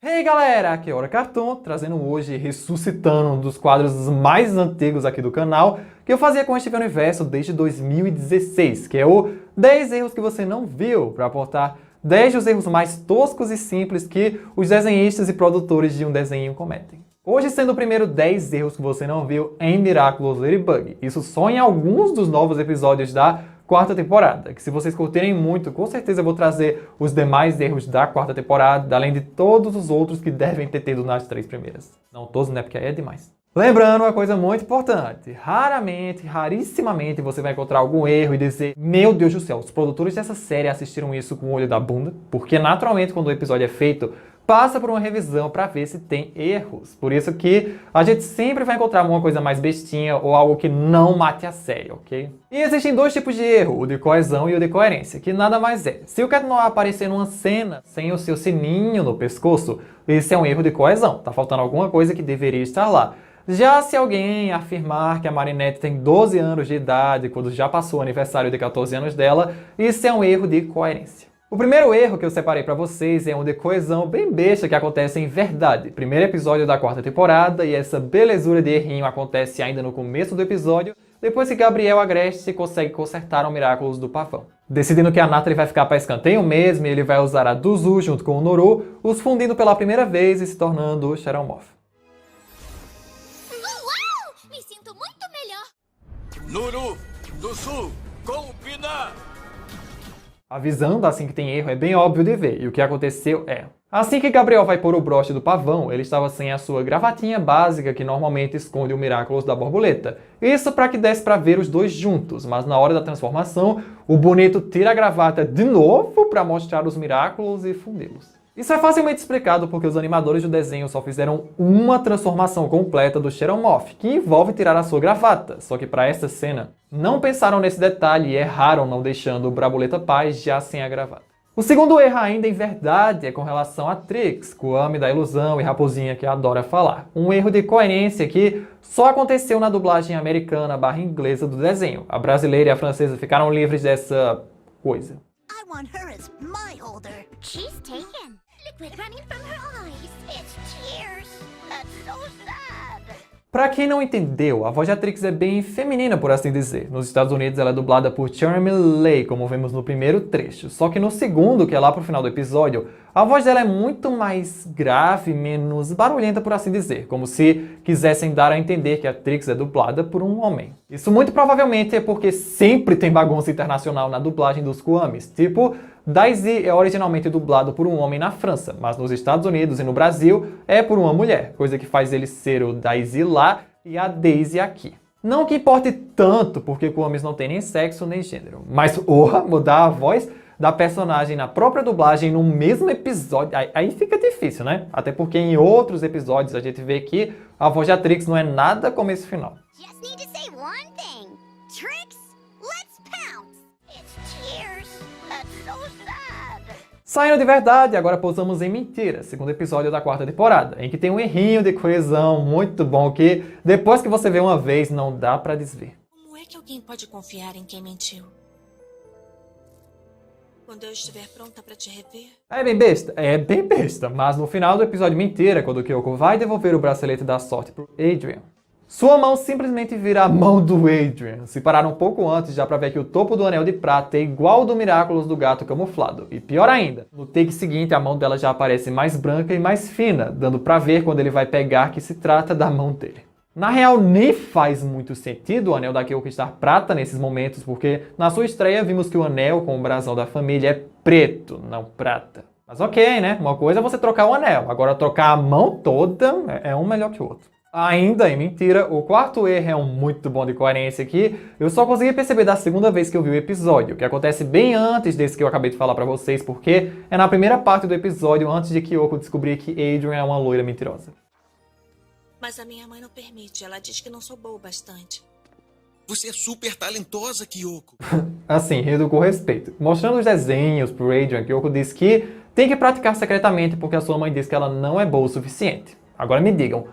Hey galera, aqui é Hora Cartoon, trazendo hoje, ressuscitando um dos quadros mais antigos aqui do canal, que eu fazia com este universo desde 2016, que é o 10 erros que você não viu, para apontar 10 dos erros mais toscos e simples que os desenhistas e produtores de um desenho cometem. Hoje sendo o primeiro 10 erros que você não viu em Miraculous Ladybug, isso só em alguns dos novos episódios da quarta temporada, que se vocês curtirem muito, com certeza eu vou trazer os demais erros da quarta temporada, além de todos os outros que devem ter tido nas 3 primeiras. Não todos, né, porque aí é demais. Lembrando uma coisa muito importante, rarissimamente você vai encontrar algum erro e dizer: meu Deus do céu, os produtores dessa série assistiram isso com o olho da bunda, porque naturalmente quando o episódio é feito, passa por uma revisão para ver se tem erros. Por isso que a gente sempre vai encontrar alguma coisa mais bestinha ou algo que não mate a série, ok? E existem dois tipos de erro, o de coesão e o de coerência, que nada mais é. Se o Cat Noir aparecer numa cena sem o seu sininho no pescoço, esse é um erro de coesão, tá faltando alguma coisa que deveria estar lá. Já se alguém afirmar que a Marinette tem 12 anos de idade quando já passou o aniversário de 14 anos dela, isso é um erro de coerência. O primeiro erro que eu separei pra vocês é um de coesão bem besta que acontece em verdade. Primeiro episódio da quarta temporada, e essa belezura de errinho acontece ainda no começo do episódio, depois que Gabriel Agreste consegue consertar o Miraculous do Pavão. Decidindo que a Natalie vai ficar pra escanteio mesmo, e ele vai usar a Duzu junto com o Noru, os fundindo pela primeira vez e se tornando o Shadow Moth. Uau! Me sinto muito melhor! Noru, Duzu, combina! Avisando assim que tem erro é bem óbvio de ver, e o que aconteceu é: assim que Gabriel vai pôr o broche do pavão, ele estava sem a sua gravatinha básica que normalmente esconde o Miraculous da borboleta. Isso para que desse para ver os dois juntos, mas na hora da transformação, o bonito tira a gravata de novo para mostrar os Miraculous e fundi-los. Isso é facilmente explicado porque os animadores do desenho só fizeram uma transformação completa do Shadow Moth, que envolve tirar a sua gravata, só que para essa cena não pensaram nesse detalhe e erraram não deixando o Braboleta Paz já sem a gravata. O segundo erro ainda em verdade é com relação a Trix, Kwame da Ilusão e Raposinha que adora falar. Um erro de coerência que só aconteceu na dublagem americana / inglesa do desenho. A brasileira e a francesa ficaram livres dessa coisa. I want her as my holder. She's taken. Liquid running from her eyes. It's tears. That's so sad. Pra quem não entendeu, a voz da Trix é bem feminina, por assim dizer. Nos Estados Unidos ela é dublada por Charmy Lay, como vemos no primeiro trecho. Só que no segundo, que é lá pro final do episódio, a voz dela é muito mais grave, menos barulhenta, por assim dizer. Como se quisessem dar a entender que a Trix é dublada por um homem. Isso muito provavelmente é porque sempre tem bagunça internacional na dublagem dos Kwames. Tipo, Daisy é originalmente dublado por um homem na França, mas nos Estados Unidos e no Brasil é por uma mulher, coisa que faz ele ser o Daisy lá e a Daisy aqui. Não que importe tanto, porque Kwames não tem nem sexo nem gênero, mas mudar a voz da personagem na própria dublagem no mesmo episódio, aí fica difícil, né? Até porque em outros episódios a gente vê que a voz da Trix não é nada como esse final. Just need to say one thing. Tricks, let's pounce. It's tears. That's so sad. Saindo de verdade, agora pousamos em mentira, segundo episódio da quarta temporada, em que tem um errinho de coesão muito bom que, depois que você vê uma vez, não dá pra desver. Como é que alguém pode confiar em quem mentiu? Quando eu estiver pronta pra te rever? É bem besta, mas no final do episódio mentira, quando o Kyoko vai devolver o bracelete da sorte pro Adrien, sua mão simplesmente vira a mão do Adrien. Se parar um pouco antes, já pra ver que o topo do anel de prata é igual ao do Miraculous do gato camuflado. E pior ainda, no take seguinte a mão dela já aparece mais branca e mais fina, dando pra ver quando ele vai pegar que se trata da mão dele. Na real, nem faz muito sentido o anel da Kyoko estar prata nesses momentos, porque na sua estreia vimos que o anel com o brasão da família é preto, não prata. Mas ok, né? Uma coisa é você trocar o anel, agora trocar a mão toda é um melhor que o outro. Ainda em mentira, o quarto erro é um muito bom de coerência que eu só consegui perceber da segunda vez que eu vi o episódio, que acontece bem antes desse que eu acabei de falar pra vocês, porque é na primeira parte do episódio, antes de Kyoko descobrir que Adrien é uma loira mentirosa. Mas a minha mãe não permite. Ela diz que não sou boa o bastante. Você é super talentosa, Kyoko. Assim, rindo com respeito. Mostrando os desenhos pro Adrien, Kyoko diz que tem que praticar secretamente porque a sua mãe diz que ela não é boa o suficiente. Agora me digam,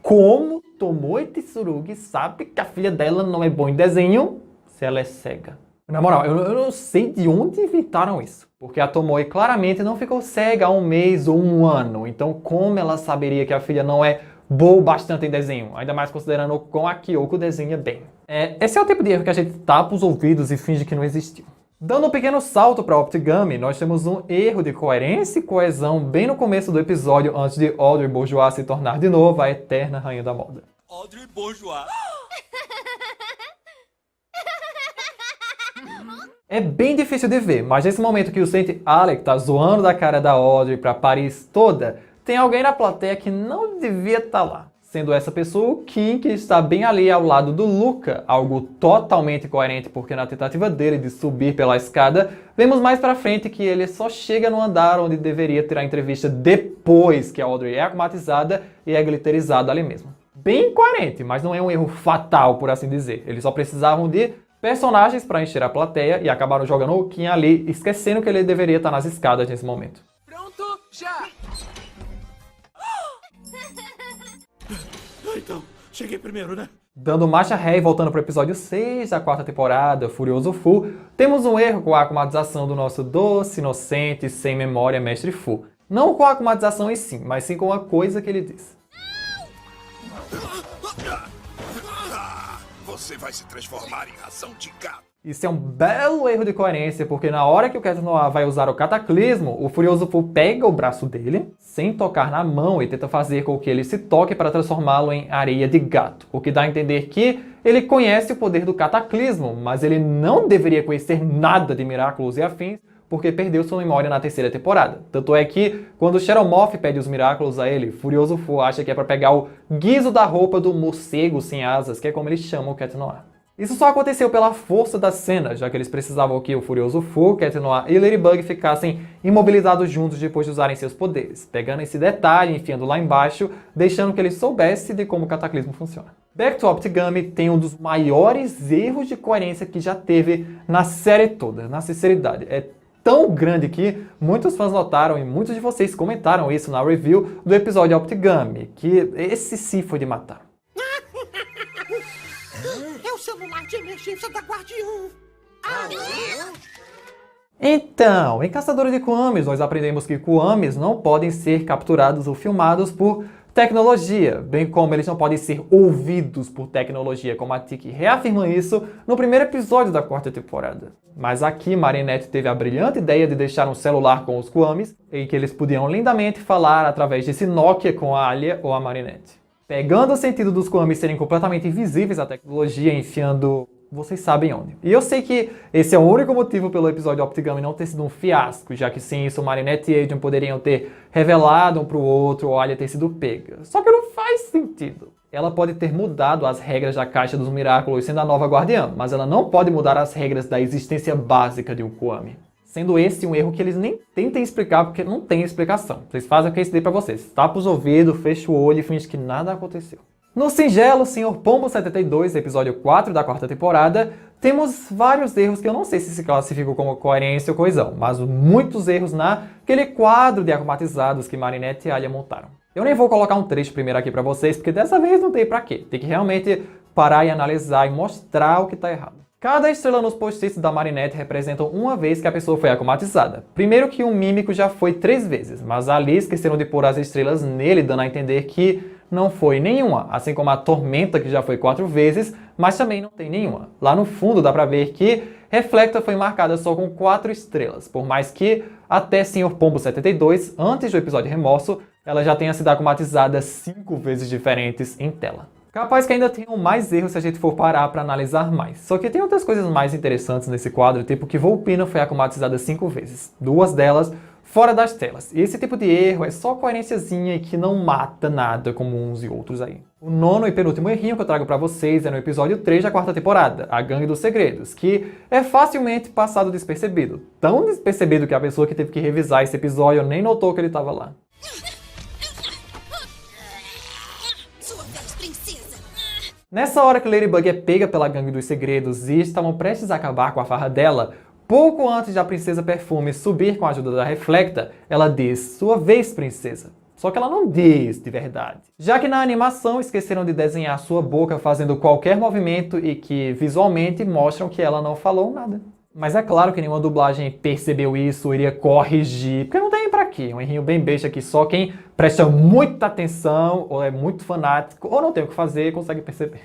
como Tomoe Tsurugi sabe que a filha dela não é boa em desenho se ela é cega? Na moral, eu não sei de onde inventaram isso. Porque a Tomoe claramente não ficou cega há um mês ou um ano. Então como ela saberia que a filha não é boa bastante em desenho? Ainda mais considerando como a Kyoko desenha bem. Esse é o tipo de erro que a gente tapa os ouvidos e finge que não existiu. Dando um pequeno salto para Optigami, nós temos um erro de coerência e coesão bem no começo do episódio, antes de Audrey Bourgeois se tornar de novo a eterna rainha da moda. Audrey Bourgeois. É bem difícil de ver, mas nesse momento que o Saint Alec tá zoando da cara da Audrey pra Paris toda, tem alguém na plateia que não devia estar lá. Sendo essa pessoa o Kim, que está bem ali ao lado do Luca, algo totalmente coerente porque na tentativa dele de subir pela escada, vemos mais pra frente que ele só chega no andar onde deveria ter a entrevista depois que a Audrey é akumatizada e é glitterizada ali mesmo. Bem coerente, mas não é um erro fatal, por assim dizer. Eles só precisavam de personagens para encher a plateia e acabaram jogando o Kim ali, esquecendo que ele deveria estar nas escadas nesse momento. Pronto, já! Então, cheguei primeiro, né? Dando marcha ré e voltando para o episódio 6 da quarta temporada, Furioso Fu, temos um erro com a akumatização do nosso doce, inocente, sem memória Mestre Fu. Não com a akumatização em si, mas sim com a coisa que ele diz. Você vai se transformar em ração de gato. Isso é um belo erro de coerência, porque na hora que o Cat Noir vai usar o cataclismo, o Furioso Fu pega o braço dele, sem tocar na mão, e tenta fazer com que ele se toque para transformá-lo em areia de gato. O que dá a entender que ele conhece o poder do cataclismo, mas ele não deveria conhecer nada de Miraculous e afins, porque perdeu sua memória na terceira temporada. Tanto é que, quando o Shadow Moth pede os Miraculous a ele, Furioso Fu acha que é para pegar o guizo da roupa do morcego sem asas, que é como eles chamam o Cat Noir. Isso só aconteceu pela força da cena, já que eles precisavam que o Furioso Fu, Cat Noir e Ladybug ficassem imobilizados juntos depois de usarem seus poderes, pegando esse detalhe e enfiando lá embaixo, deixando que ele soubesse de como o cataclismo funciona. Back to Optigami tem um dos maiores erros de coerência que já teve na série toda, na sinceridade. É tão grande que muitos fãs notaram e muitos de vocês comentaram isso na review do episódio Optigami, que esse sim foi de matar. É o celular de emergência da Guardião. Então, em Caçadora de Kuamis, nós aprendemos que Kuamis não podem ser capturados ou filmados por tecnologia, bem como eles não podem ser ouvidos por tecnologia, como a Tiki reafirma isso no primeiro episódio da quarta temporada. Mas aqui Marinette teve a brilhante ideia de deixar um celular com os Kuamis, em que eles podiam lindamente falar através desse Nokia com a Alia ou a Marinette. Pegando o sentido dos Kuamis serem completamente invisíveis à tecnologia, enfiando vocês sabem onde. E eu sei que esse é o único motivo pelo episódio Optigami não ter sido um fiasco, já que sem isso Marinette e Adrian poderiam ter revelado um pro outro ou a Alia ter sido pega. Só que não faz sentido. Ela pode ter mudado as regras da Caixa dos Miraculous sendo a nova guardiã, mas ela não pode mudar as regras da existência básica de um Kuami. Sendo esse um erro que eles nem tentem explicar, porque não tem explicação. Vocês fazem o que eu ensinei pra vocês. Tapa os ouvidos, fecha o olho e finge que nada aconteceu. No singelo Sr. Pombo 72, episódio 4 da quarta temporada, temos vários erros que eu não sei se classificam como coerência ou coesão, mas muitos erros naquele quadro de acumatizados que Marinette e Alia montaram. Eu nem vou colocar um trecho primeiro aqui pra vocês, porque dessa vez não tem pra quê. Tem que realmente parar e analisar e mostrar o que tá errado. Cada estrela nos post-its da Marinette representa uma vez que a pessoa foi akumatizada. Primeiro que o mímico já foi 3 vezes, mas ali esqueceram de pôr as estrelas nele, dando a entender que não foi nenhuma, assim como a Tormenta, que já foi 4 vezes, mas também não tem nenhuma. Lá no fundo dá pra ver que Reflecta foi marcada só com 4 estrelas, por mais que até Sr. Pombo 72, antes do episódio Remorso, ela já tenha sido akumatizada 5 vezes diferentes em tela. Capaz que ainda tenham mais erros se a gente for parar para analisar mais. Só que tem outras coisas mais interessantes nesse quadro, tipo que Volpina foi akumatizada 5 vezes, 2 delas fora das telas. E esse tipo de erro é só coerênciazinha e que não mata nada como uns e outros aí. O nono e penúltimo errinho que eu trago para vocês é no episódio 3 da quarta temporada, A Gangue dos Segredos, que é facilmente passado despercebido. Tão despercebido que a pessoa que teve que revisar esse episódio nem notou que ele estava lá. Nessa hora que Ladybug é pega pela Gangue dos Segredos e estavam prestes a acabar com a farra dela, pouco antes da Princesa Perfume subir com a ajuda da Reflecta, ela diz, sua vez, princesa. Só que ela não diz de verdade. Já que na animação esqueceram de desenhar sua boca fazendo qualquer movimento e que visualmente mostram que ela não falou nada. Mas é claro que nenhuma dublagem percebeu isso, iria corrigir, porque não tem pra quê. Um errinho bem besta que só quem presta muita atenção, ou é muito fanático, ou não tem o que fazer, consegue perceber.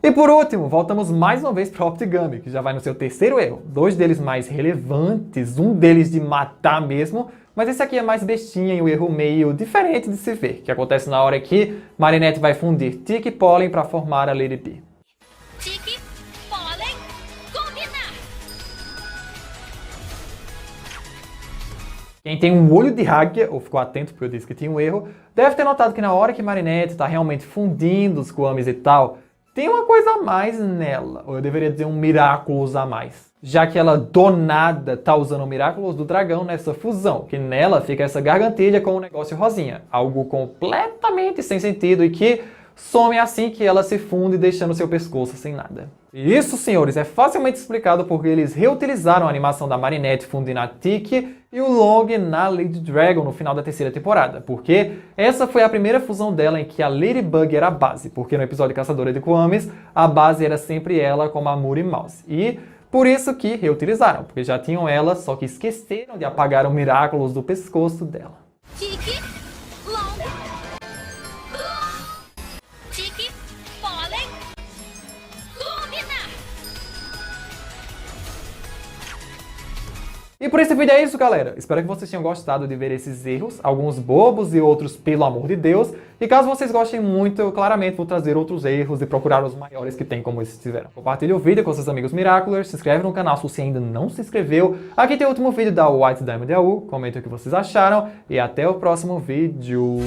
E por último, voltamos mais uma vez para o Optigami, que já vai no seu terceiro erro. 2 deles mais relevantes, um deles de matar mesmo, mas esse aqui é mais bestinha e um erro meio diferente de se ver, que acontece na hora que Marinette vai fundir Tiki e Pollen para formar a Lady B. Tiki, Pollen, combinar! Quem tem um olho de águia, ou ficou atento porque eu disse que tinha um erro, deve ter notado que na hora que Marinette está realmente fundindo os Kwamis e tal, tem uma coisa a mais nela, ou eu deveria dizer um Miraculous a mais. Já que ela do nada tá usando o Miraculous do dragão nessa fusão, que nela fica essa gargantilha com o negócio rosinha. Algo completamente sem sentido e que some assim que ela se funde, deixando seu pescoço sem nada. E isso, senhores, é facilmente explicado porque eles reutilizaram a animação da Marinette fundindo a Tiki e o Long na Lady Dragon no final da terceira temporada, porque essa foi a primeira fusão dela em que a Ladybug era a base, porque no episódio Caçadora de Kwamis, a base era sempre ela como a Moody Mouse. E por isso que reutilizaram, porque já tinham ela, só que esqueceram de apagar o Miraculous do pescoço dela. Tiki, Long, Tiki, Pollen, combinar! E por esse vídeo é isso, galera. Espero que vocês tenham gostado de ver esses erros, alguns bobos e outros pelo amor de Deus. E caso vocês gostem muito, eu claramente vou trazer outros erros e procurar os maiores que tem como esses tiveram. Compartilhe o vídeo com seus amigos Miraculers, se inscreve no canal se você ainda não se inscreveu. Aqui tem o último vídeo da White Diamond AU, comentem o que vocês acharam e até o próximo vídeo.